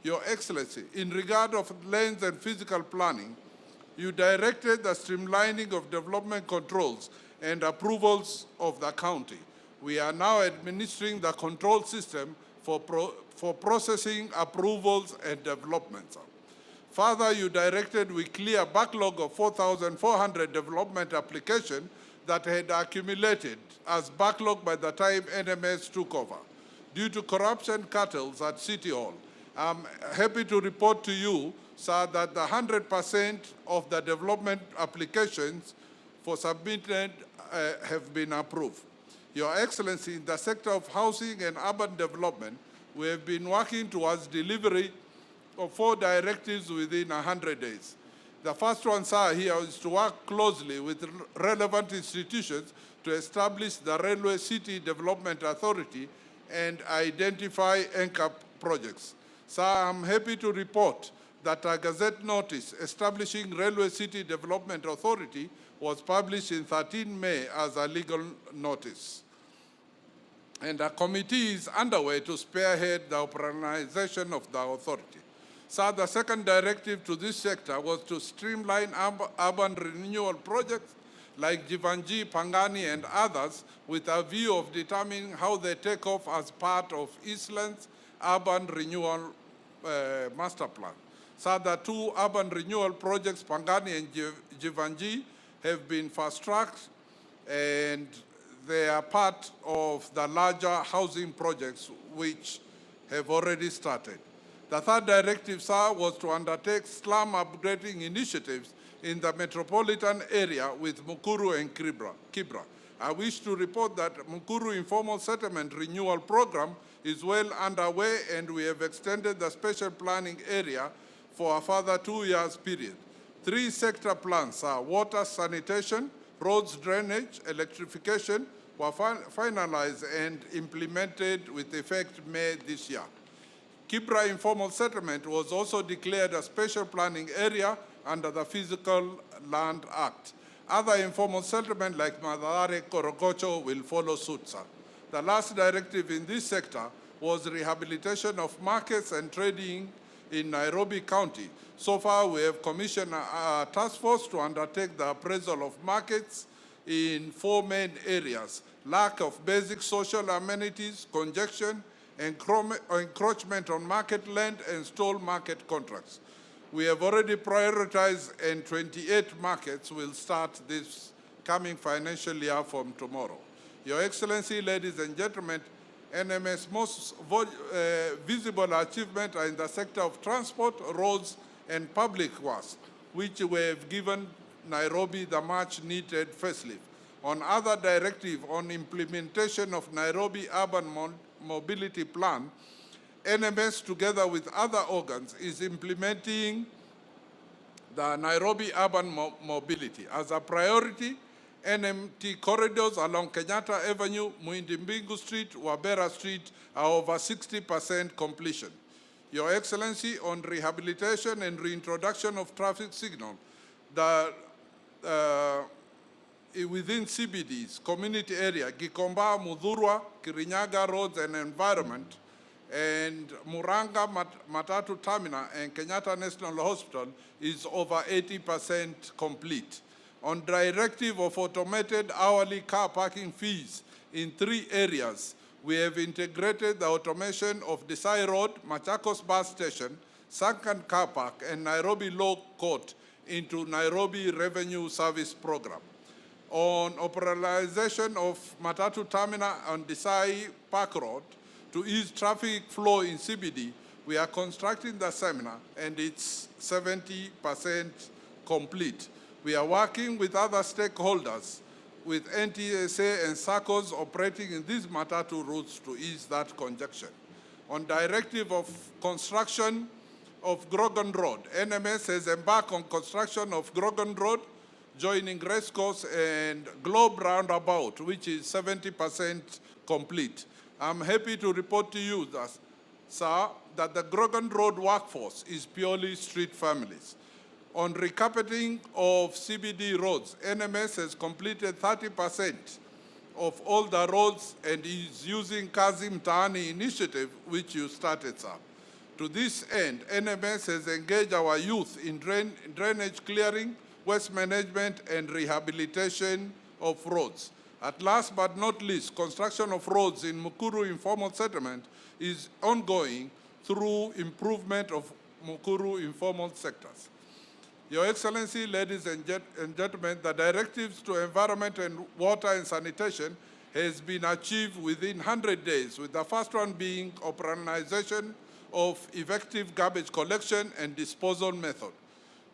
Your Excellency, in regard of lands and physical planning, you directed the streamlining of development controls and approvals of the county. We are now administering the control system for processing approvals and developments. Further, you directed we clear a backlog of 4,400 development applications that had accumulated as backlog by the time NMS took over. Due to corruption cartels at City Hall, I'm happy to report to you, sir, that the 100% of the development applications for submitted have been approved. Your Excellency, in the sector of housing and urban development, we have been working towards delivery of 4 directives within 100 days. The first one, sir, here is to work closely with relevant institutions to establish the Railway City Development Authority and identify anchor projects. Sir, I'm happy to report that a Gazette notice establishing Railway City Development Authority was published in 13 May as a legal notice. And a committee is underway to spearhead the operationalization of the authority. Sir, the second directive to this sector was to streamline urban renewal projects like Jivanji, Pangani, and others with a view of determining how they take off as part of Eastland's urban renewal master plan. So the 2 urban renewal projects, Pangani and Jivanji, have been fast-tracked, and they are part of the larger housing projects which have already started. The third directive, sir, was to undertake slum upgrading initiatives in the metropolitan area with Mukuru and Kibra. I wish to report that Mukuru Informal Settlement Renewal Program is well underway, and we have extended the special planning area for a further 2 years period. 3 sector plans are water, sanitation, roads, drainage, electrification were finalized and implemented with effect May this year. Kibra Informal Settlement was also declared a special planning area under the Physical Land Act. Other informal settlements like Madare, Korogocho will follow suit, sir. The last directive in this sector was rehabilitation of markets and trading in Nairobi County. So far, we have commissioned a task force to undertake the appraisal of markets in 4 main areas: lack of basic social amenities, congestion, encroachment on market land, and stole market contracts. We have already prioritized, and 28 markets will start this coming financial year from tomorrow. Your Excellency, ladies and gentlemen, NMS most visible achievement are in the sector of transport, roads, and public works, which we have given Nairobi the much-needed facelift. On other directive on implementation of Nairobi Urban Mobility Plan, NMS, together with other organs, is implementing the Nairobi Urban Mobility. As a priority, NMT corridors along Kenyatta Avenue, Muindi Street, Wabera Street are over 60% completion. Your Excellency, on rehabilitation and reintroduction of traffic signal, within CBDs, community area, Gikomba, Mudhurwa, Kirinyaga roads and environment, and Muranga Matatu Terminal and Kenyatta National Hospital is over 80% complete. On directive of automated hourly car parking fees in 3 areas, we have integrated the automation of Desai Road, Machakos Bus Station, Sunken Car Park, and Nairobi Law Court into Nairobi Revenue Service Program. On operationalization of Matatu Terminal on Desai Park Road to ease traffic flow in CBD, we are constructing the seminar, and it's 70% complete. We are working with other stakeholders, with NTSA and SACCOs operating in these Matatu routes to ease that congestion. On directive of construction of Grogan Road, NMS has embarked on construction of Grogan Road, joining Racecourse and Globe Roundabout, which is 70% complete. I'm happy to report to you, sir, that the Grogan Road workforce is purely street families. On recarpeting of CBD roads, NMS has completed 30% of all the roads and is using Kazi Mtaani initiative, which you started, sir. To this end, NMS has engaged our youth in drainage clearing, waste management, and rehabilitation of roads. At last but not least, construction of roads in Mukuru informal settlement is ongoing through improvement of Mukuru informal sectors. Your Excellency, ladies and gentlemen, the directives to environment and water and sanitation has been achieved within 100 days, with the first one being operationalization of effective garbage collection and disposal method.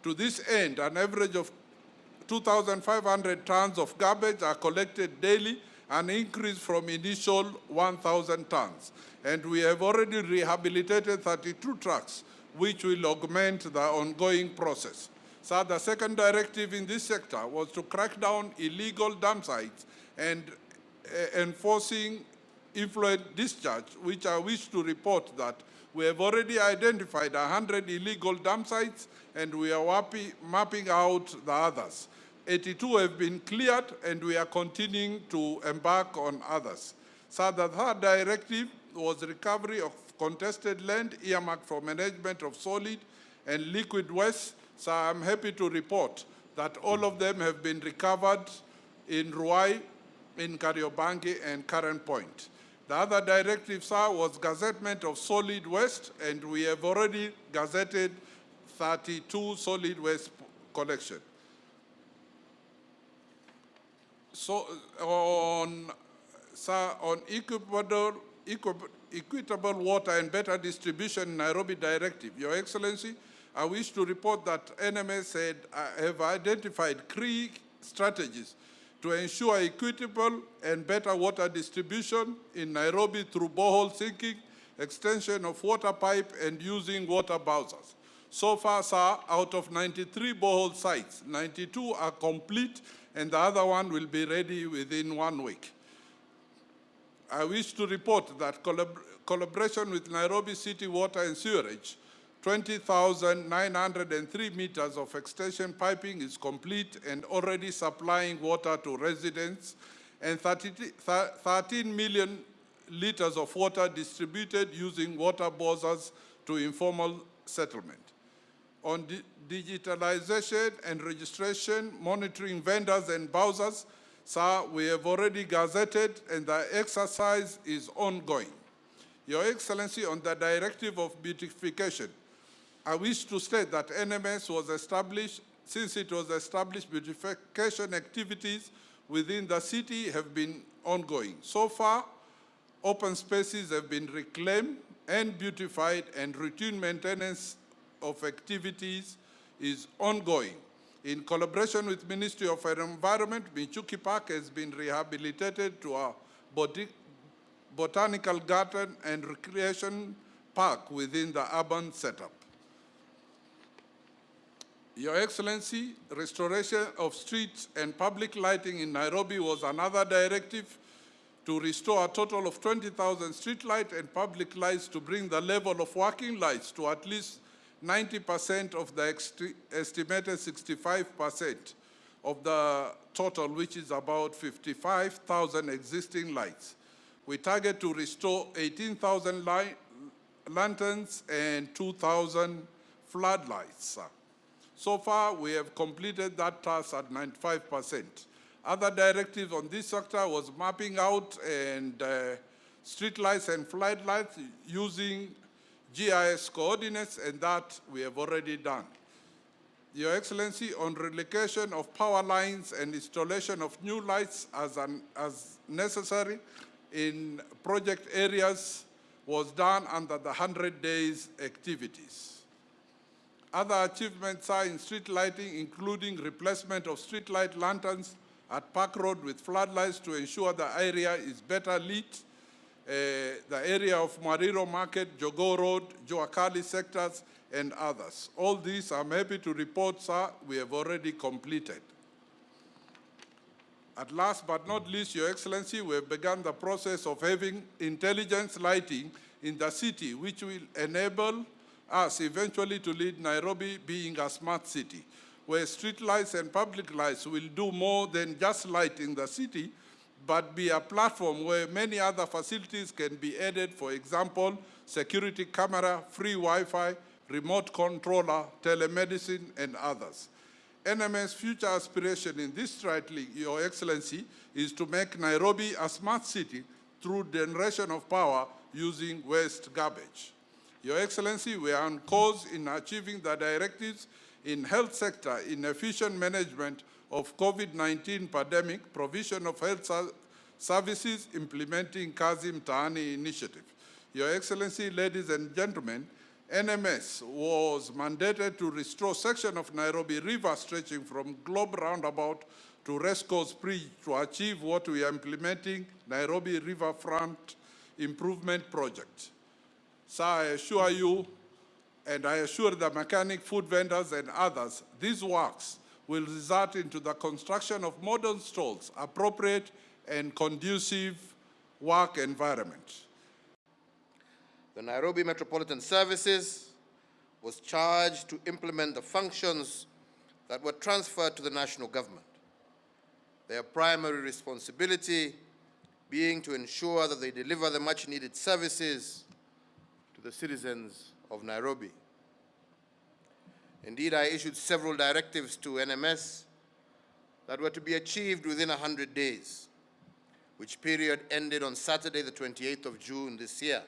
To this end, an average of 2,500 tons of garbage are collected daily, an increase from initial 1,000 tons. And we have already rehabilitated 32 trucks, which will augment the ongoing process. So the second directive in this sector was to crack down illegal dump sites and enforcing effluent discharge, which I wish to report that we have already identified 100 illegal dump sites, and we are mapping out the others. 82 have been cleared, and we are continuing to embark on others. So the third directive was recovery of contested land earmarked for management of solid and liquid waste. So I'm happy to report that all of them have been recovered in Ruai, in Kariobangi, and Current Point. The other directive, sir, was gazettement of solid waste, and we have already gazetted 32 solid waste collection. So on equitable water and better distribution Nairobi directive, Your Excellency, I wish to report that NMS have identified 3 strategies to ensure equitable and better water distribution in Nairobi through borehole sinking, extension of water pipe, and using water bowsers. So far, sir, out of 93 borehole sites, 92 are complete, and the other one will be ready within 1 week. I wish to report that collaboration with Nairobi City Water and Sewerage, 20,903 meters of extension piping is complete and already supplying water to residents, and 13 million liters of water distributed using water bowsers to informal settlement. On digitalization and registration, monitoring vendors and bowsers, sir, we have already gazetted and the exercise is ongoing. Your Excellency, on the directive of beautification, I wish to state that NMS was established, since it was established, beautification activities within the city have been ongoing. So far, open spaces have been reclaimed and beautified, and routine maintenance of activities is ongoing. In collaboration with Ministry of Environment, Michuki Park has been rehabilitated to a botanical garden and recreation park within the urban setup. Your Excellency, restoration of streets and public lighting in Nairobi was another directive to restore a total of 20,000 street lights and public lights to bring the level of working lights to at least 90% of the estimated 65% of the total, which is about 55,000 existing lights. We target to restore 18,000 lanterns and 2,000 floodlights, sir. So far, we have completed that task at 95%. Other directives on this sector was mapping out and street lights and floodlights using GIS coordinates, and that we have already done. Your Excellency, on relocation of power lines and installation of new lights as necessary in project areas was done under the 100 days activities. Other achievements are in street lighting, including replacement of street light lanterns at Park Road with floodlights to ensure the area is better lit. The area of Mariro Market, Jogo Road, Joakali sectors, and others. All these, I'm happy to report, sir, we have already completed. At last but not least, Your Excellency, we have begun the process of having intelligence lighting in the city, which will enable us eventually to lead Nairobi being a smart city, where street lights and public lights will do more than just lighting the city, but be a platform where many other facilities can be added, for example, security camera, free Wi-Fi, remote controller, telemedicine, and others. NMS future aspiration in this strategy, Your Excellency, is to make Nairobi a smart city through generation of power using waste garbage. Your Excellency, we are on course in achieving the directives in health sector in efficient management of COVID-19 pandemic, provision of health services, implementing Kazi Mtaani initiative. Your Excellency, ladies and gentlemen, NMS was mandated to restore section of Nairobi River stretching from Globe Roundabout to Resco's Bridge to achieve what we are implementing, Nairobi Riverfront Improvement Project. So I assure you, and I assure the mechanic, food vendors, and others, these works will result into the construction of modern stalls, appropriate and conducive work environment. The Nairobi Metropolitan Services was charged to implement the functions that were transferred to the national government. Their primary responsibility being to ensure that they deliver the much-needed services to the citizens of Nairobi. Indeed, I issued several directives to NMS that were to be achieved within 100 days, which period ended on Saturday, the 28th of June this year.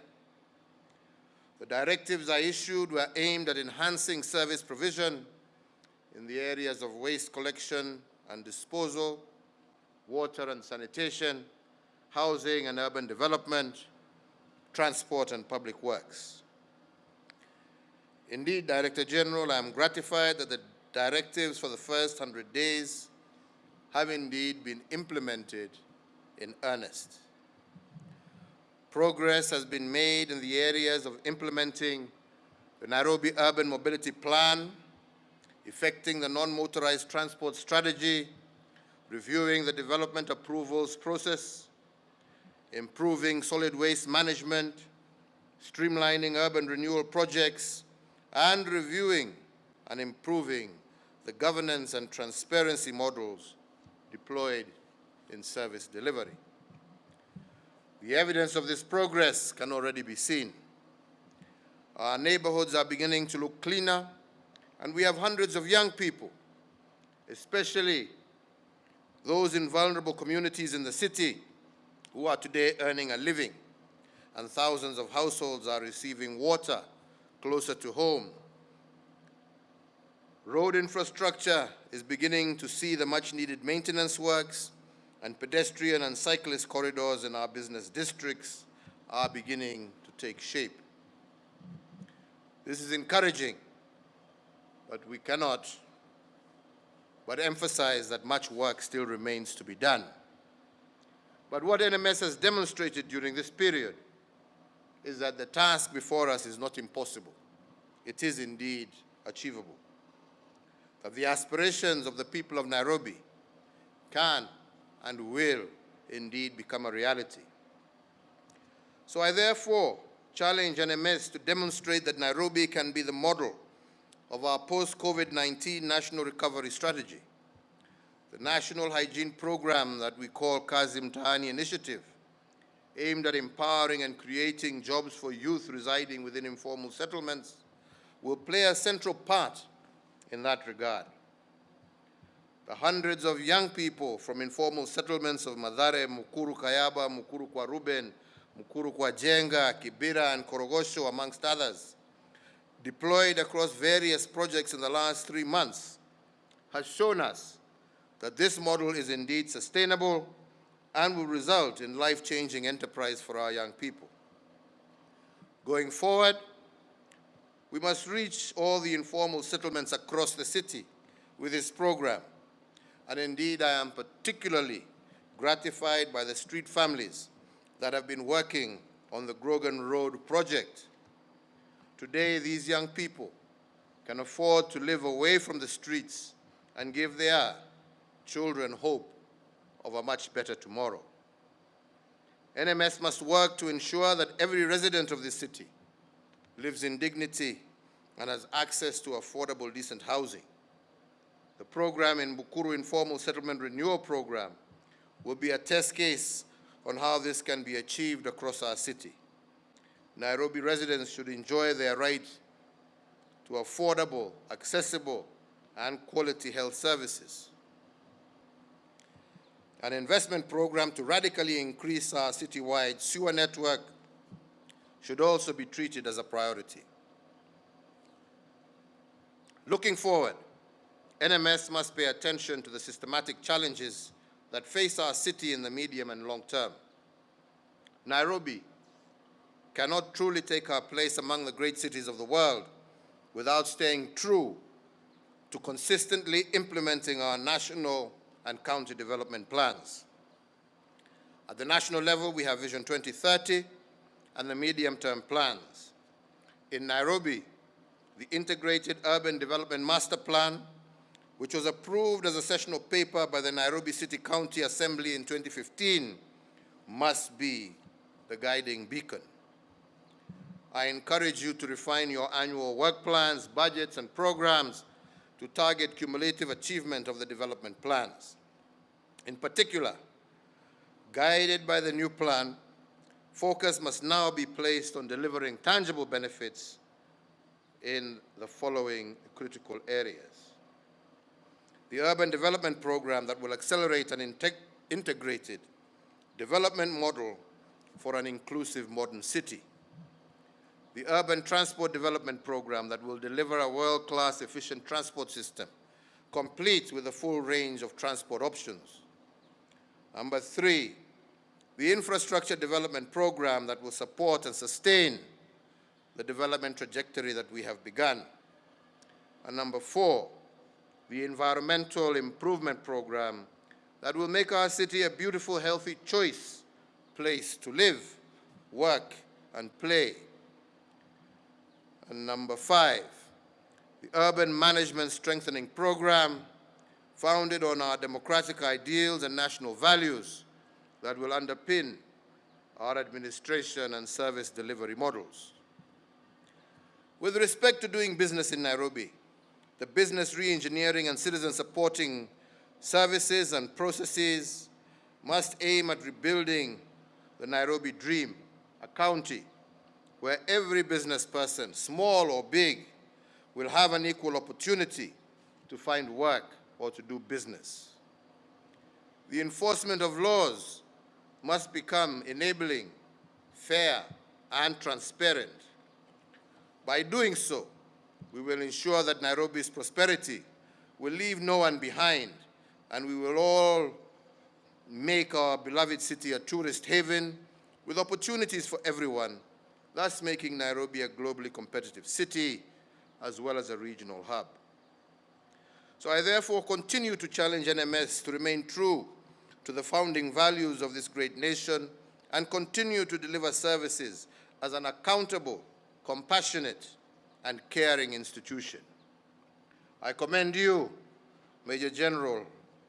The directives I issued were aimed at enhancing service provision in the areas of waste collection and disposal, water and sanitation, housing and urban development, transport and public works. Indeed, Director General, I am gratified that the directives for the first 100 days have indeed been implemented in earnest. Progress has been made in the areas of implementing the Nairobi Urban Mobility Plan, effecting the non-motorized transport strategy, reviewing the development approvals process, improving solid waste management, streamlining urban renewal projects, and reviewing and improving the governance and transparency models deployed in service delivery. The evidence of this progress can already be seen. Our neighborhoods are beginning to look cleaner, and we have hundreds of young people, especially those in vulnerable communities in the city, who are today earning a living, and thousands of households are receiving water closer to home. Road infrastructure is beginning to see the much-needed maintenance works, and pedestrian and cyclist corridors in our business districts are beginning to take shape. This is encouraging, but we cannot but emphasize that much work still remains to be done. But what NMS has demonstrated during this period is that the task before us is not impossible. It is indeed achievable. That the aspirations of the people of Nairobi can and will indeed become a reality. So I therefore challenge NMS to demonstrate that Nairobi can be the model of our post-COVID-19 national recovery strategy. The national hygiene program that we call Kazi Mtaani initiative, aimed at empowering and creating jobs for youth residing within informal settlements, will play a central part in that regard. The hundreds of young people from informal settlements of Mathare, Mukuru Kayaba, Mukuru kwa Ruben, Mukuru kwa Jenga, Kibera, and Korogosho, amongst others, deployed across various projects in the last 3 months, has shown us that this model is indeed sustainable and will result in life-changing enterprise for our young people. Going forward, we must reach all the informal settlements across the city with this program. And indeed, I am particularly gratified by the street families that have been working on the Grogan Road project. Today, these young people can afford to live away from the streets and give their children hope of a much better tomorrow. NMS must work to ensure that every resident of this city lives in dignity and has access to affordable, decent housing. The program in Bukuru Informal Settlement Renewal Program will be a test case on how this can be achieved across our city. Nairobi residents should enjoy their right to affordable, accessible, and quality health services. An investment program to radically increase our citywide sewer network should also be treated as a priority. Looking forward, NMS must pay attention to the systematic challenges that face our city in the medium and long term. Nairobi cannot truly take her place among the great cities of the world without staying true to consistently implementing our national and county development plans. At the national level, we have Vision 2030 and the medium-term plans. In Nairobi, the Integrated Urban Development Master Plan, which was approved as a sessional paper by the Nairobi City County Assembly in 2015, must be the guiding beacon. I encourage you to refine your annual work plans, budgets, and programs to target cumulative achievement of the development plans. In particular, guided by the new plan, focus must now be placed on delivering tangible benefits in the following critical areas. The urban development program that will accelerate an integrated development model for an inclusive modern city. The urban transport development program that will deliver a world-class efficient transport system, complete with a full range of transport options. Number 3, the infrastructure development program that will support and sustain the development trajectory that we have begun. And number 4, the environmental improvement program that will make our city a beautiful, healthy place to live, work, and play. And number 5, the urban management strengthening program founded on our democratic ideals and national values that will underpin our administration and service delivery models. With respect to doing business in Nairobi, the business re-engineering and citizen supporting services and processes must aim at rebuilding the Nairobi dream, a county where every business person, small or big, will have an equal opportunity to find work or to do business. The enforcement of laws must become enabling, fair, and transparent. By doing so, we will ensure that Nairobi's prosperity will leave no one behind, and we will all make our beloved city a tourist haven with opportunities for everyone, thus making Nairobi a globally competitive city as well as a regional hub. So I therefore continue to challenge NMS to remain true to the founding values of this great nation and continue to deliver services as an accountable, compassionate, and caring institution. I commend you, Maj-Gen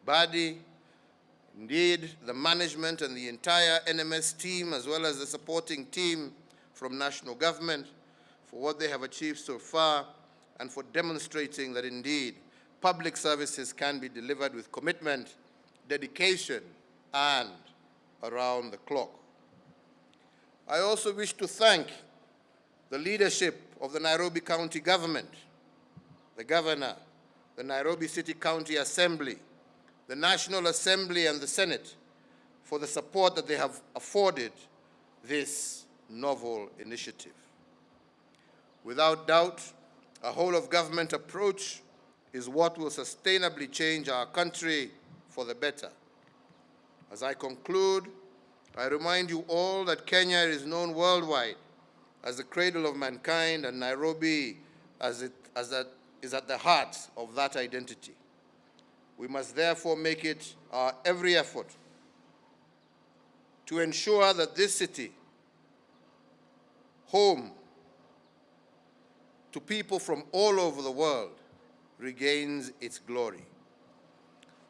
Badi, indeed the management and the entire NMS team, as well as the supporting team from national government, for what they have achieved so far and for demonstrating that indeed public services can be delivered with commitment, dedication, and around the clock. I also wish to thank the leadership of the Nairobi County Government, the Governor, the Nairobi City County Assembly, the National Assembly, and the Senate for the support that they have afforded this novel initiative. Without doubt, a whole-of-government approach is what will sustainably change our country for the better. As I conclude, I remind you all that Kenya is known worldwide as the cradle of mankind, and Nairobi is at the heart of that identity. We must therefore make it our every effort to ensure that this city, home to people from all over the world, regains its glory.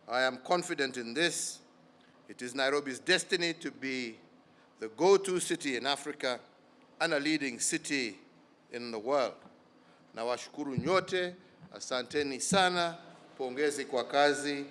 I am confident in this. It is Nairobi's destiny to be the go-to city in Africa and a leading city in the world. Nawashukuru nyote, asanteni sana, pongezi kwa kazi.